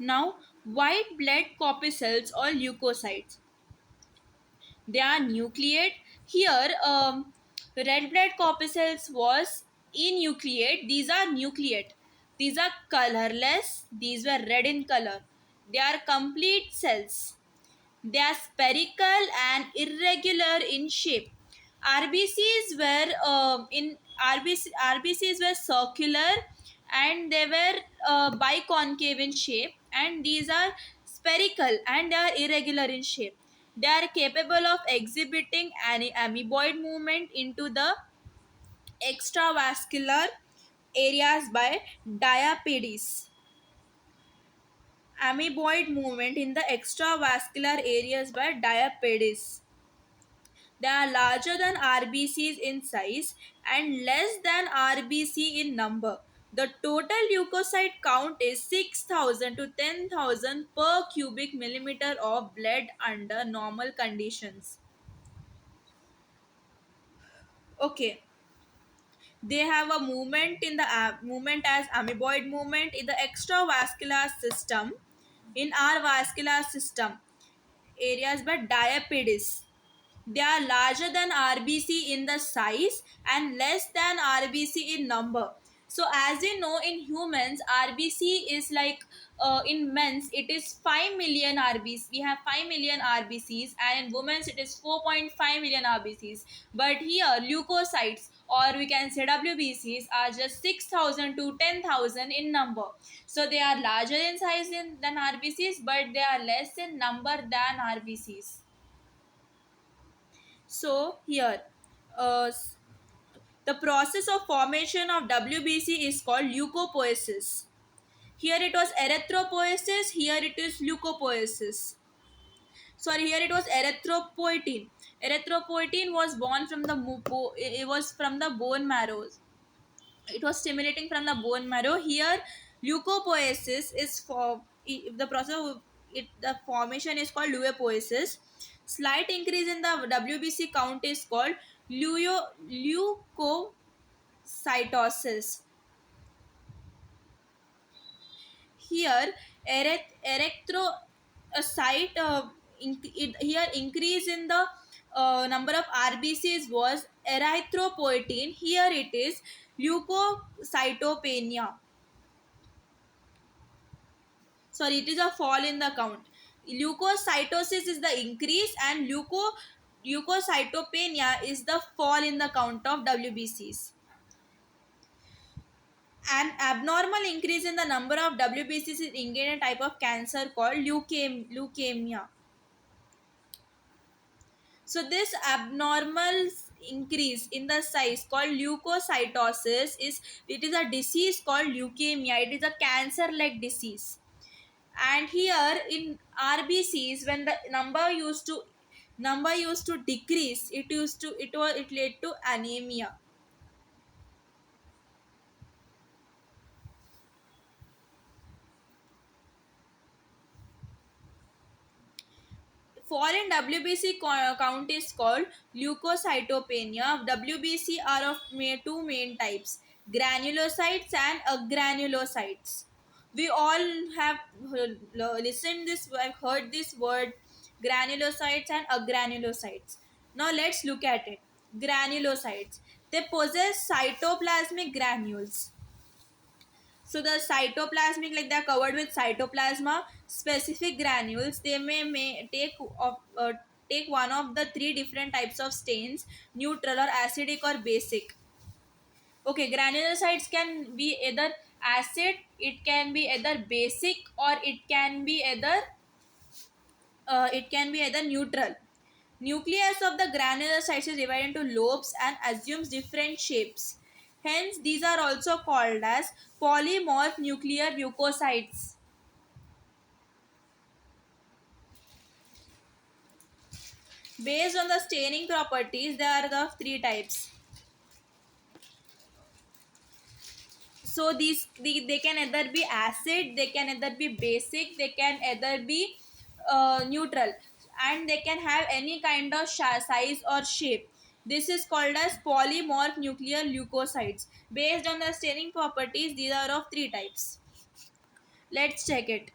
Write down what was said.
Now, white blood corpuscles or leukocytes, they are nucleate. Here, red blood corpuscles was enucleate. These are nucleate. These are colorless. These were red in color. They are complete cells. They are spherical and irregular in shape. RBCs were RBCs were circular and they were biconcave in shape, and these are spherical and they are irregular in shape. They are capable of exhibiting an amoeboid movement into the extravascular areas by diapedes. Amoeboid movement in the extravascular areas by diapedes. They are larger than RBCs in size and less than RBC in number. The total leukocyte count is 6,000 to 10,000 per cubic millimeter of blood under normal conditions. Okay, they have a movement in the movement as amoeboid movement in the extravascular system, in our vascular system areas by diapedes. They are larger than RBC in the size and less than RBC in number. So, as you know, in humans, RBC is like in men's it is 5 million RBCs. We have 5 million RBCs, and in women's it is 4.5 million RBCs. But here, leukocytes or we can say WBCs are just 6,000 to 10,000 in number. So, they are larger in size than RBCs, but they are less in number than RBCs. So here, uh, s- the process of formation of WBC is called leukopoiesis. Here it was erythropoiesis. Here it is leukopoiesis. Sorry, here it was erythropoietin. Erythropoietin was born from the it was from the bone marrow. It was stimulating from the bone marrow. Here, leukopoiesis is for the process of it. The formation is called leukopoiesis. Slight increase in the WBC count is called leukocytosis. Here, erythrocyte here increase in the number of RBCs was erythropoietin. Here it is leukocytopenia. Sorry, it is a fall in the count. Leukocytosis is the increase, and leukocytopenia is the fall in the count of WBCs. An abnormal increase in the number of WBCs is indicated a type of cancer called leukemia. So this abnormal increase in the size called leukocytosis is, it is a disease called leukemia. It is a cancer like disease. And here in RBCs, when the number used to decrease, it led to anemia. Foreign WBC count is called leukocytopenia. WBC are of two main types: granulocytes and agranulocytes. We all have listened this, have heard this word, granulocytes and agranulocytes. Now let's look at it. Granulocytes. They possess cytoplasmic granules. So the cytoplasmic, like they are covered with cytoplasma, specific granules. They may take one of the three different types of stains: neutral or acidic or basic. Okay, granulocytes can be either acid, it can be either basic, or it can be either neutral. Nucleus of the granulocytes is divided into lobes and assumes different shapes. Hence, these are also called as polymorph nuclear leukocytes. Based on the staining properties, there are the three types. So they can either be acid, they can either be basic, they can either be neutral, and they can have any kind of size or shape. This is called as polymorph nuclear leukocytes. Based on the staining properties, these are of three types. Let's check it.